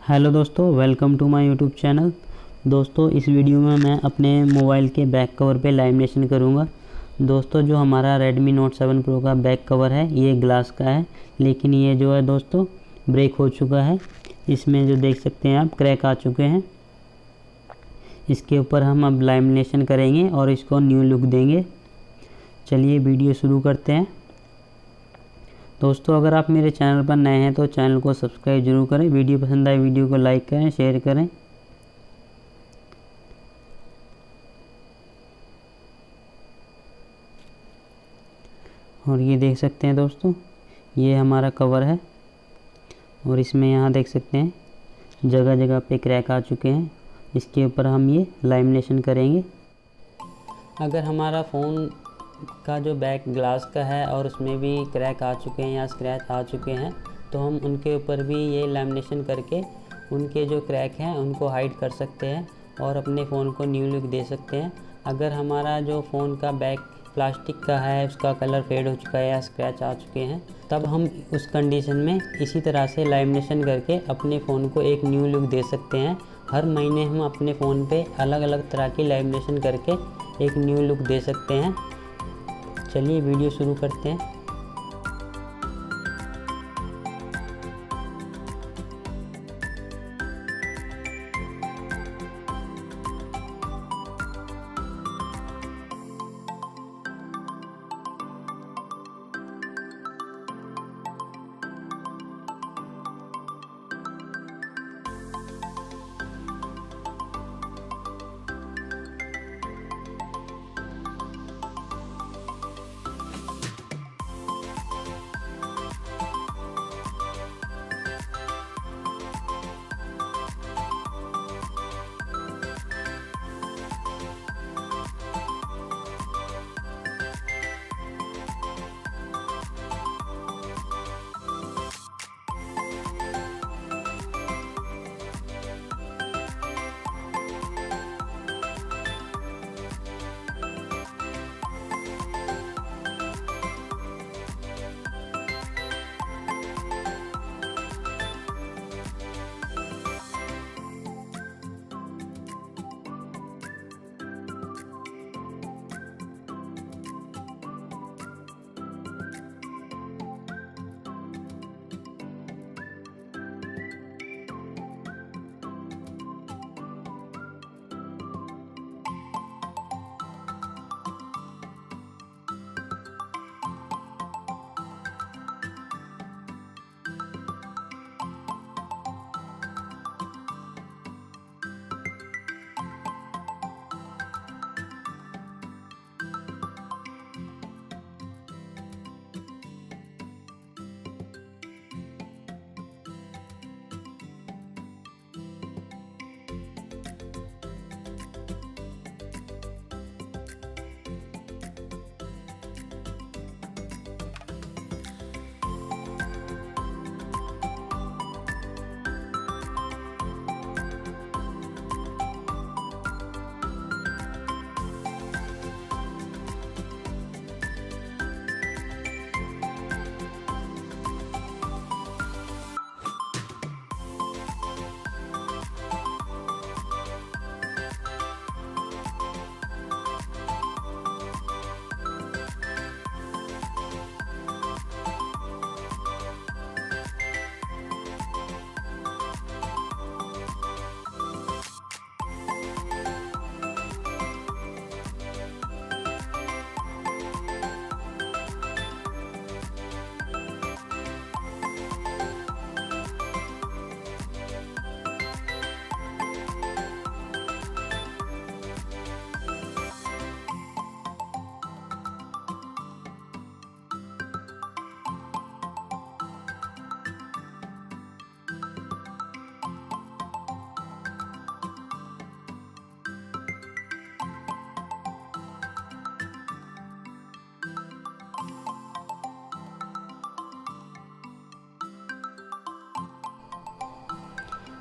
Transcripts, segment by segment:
Hello दोस्तों, welcome to my YouTube channel. दोस्तों, इस वीडियो में मैं अपने मोबाइल के बैक कवर पे लैमिनेशन करूँगा। दोस्तों, जो हमारा Redmi Note 7 Pro का बैक कवर है ये ग्लास का है, लेकिन ये जो है दोस्तों ब्रेक हो चुका है। इसमें जो देख सकते हैं आप क्रैक आ चुके हैं। इसके ऊपर हम अब लैमिनेशन करेंगे और इसको न्यू लुक देंगे। चलिए वीडियो शुरू करते हैं। दोस्तों, अगर आप मेरे चैनल पर नए हैं तो चैनल को सब्सक्राइब जरूर करें। वीडियो पसंद आए वीडियो को लाइक करें, शेयर करें। और ये देख सकते हैं दोस्तों, ये हमारा कवर है और इसमें यहाँ देख सकते हैं जगह जगह पे क्रैक आ चुके हैं। इसके ऊपर हम ये लैमिनेशन करेंगे। अगर हमारा फ़ोन का जो बैक ग्लास का है और उसमें भी क्रैक आ चुके हैं या स्क्रैच आ चुके हैं तो हम उनके ऊपर भी ये लैमिनेशन करके उनके जो क्रैक हैं उनको हाइड कर सकते हैं और अपने फ़ोन को न्यू लुक दे सकते हैं। अगर हमारा जो फ़ोन का बैक प्लास्टिक का है, उसका कलर फेड हो चुका है या स्क्रैच आ चुके हैं, तब हम उस कंडीशन में इसी तरह से लैमिनेशन करके अपने फ़ोन को एक न्यू लुक दे सकते हैं। हर महीने हम अपने फ़ोन पे अलग अलग तरह की लैमिनेशन करके एक न्यू लुक दे सकते हैं। चलिए वीडियो शुरू करते हैं।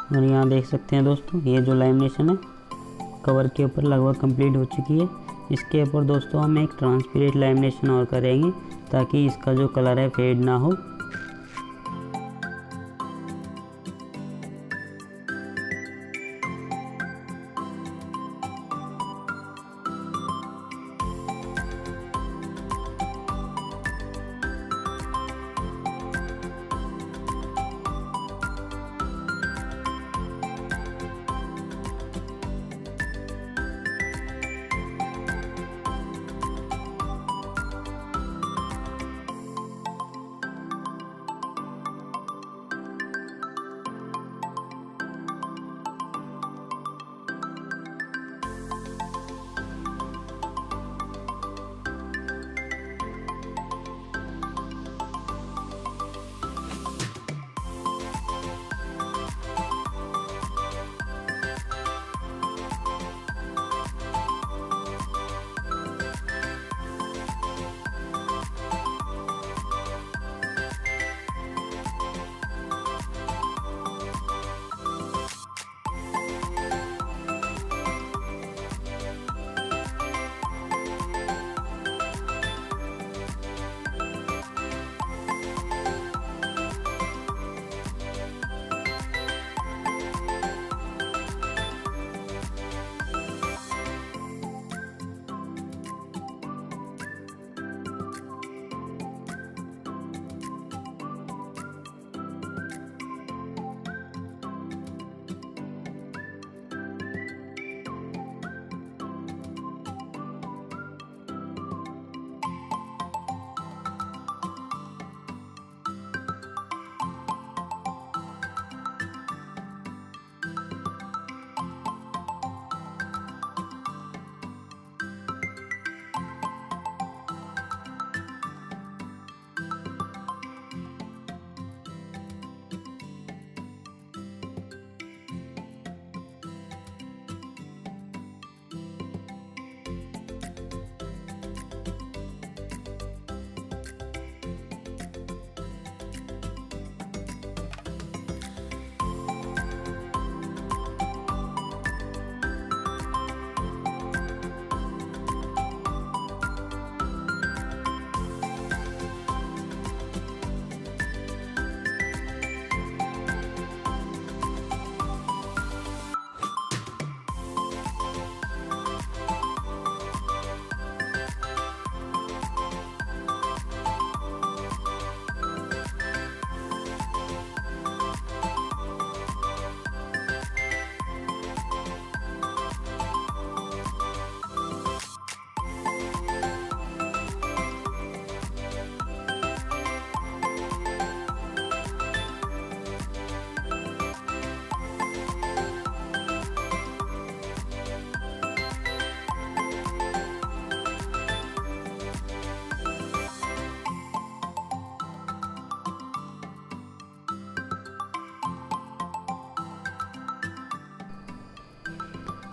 और यहाँ देख सकते हैं दोस्तों, ये जो लैमिनेशन है कवर के ऊपर लगभग कंप्लीट हो चुकी है। इसके ऊपर दोस्तों हम एक ट्रांसपेरेंट लैमिनेशन और करेंगे ताकि इसका जो कलर है फेड ना हो।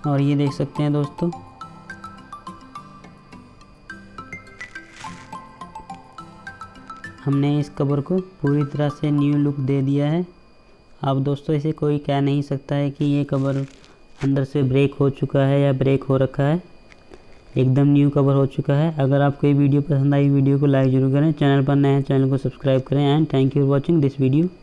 और ये देख सकते हैं दोस्तों, हमने इस कवर को पूरी तरह से न्यू लुक दे दिया है। अब दोस्तों इसे कोई कह नहीं सकता है कि ये कवर अंदर से ब्रेक हो चुका है या ब्रेक हो रखा है। एकदम न्यू कवर हो चुका है। अगर आपको ये वीडियो पसंद आई, वीडियो को लाइक जरूर करें। चैनल पर नए हैं, चैनल को सब्सक्राइब करें। And thank you for watching this video.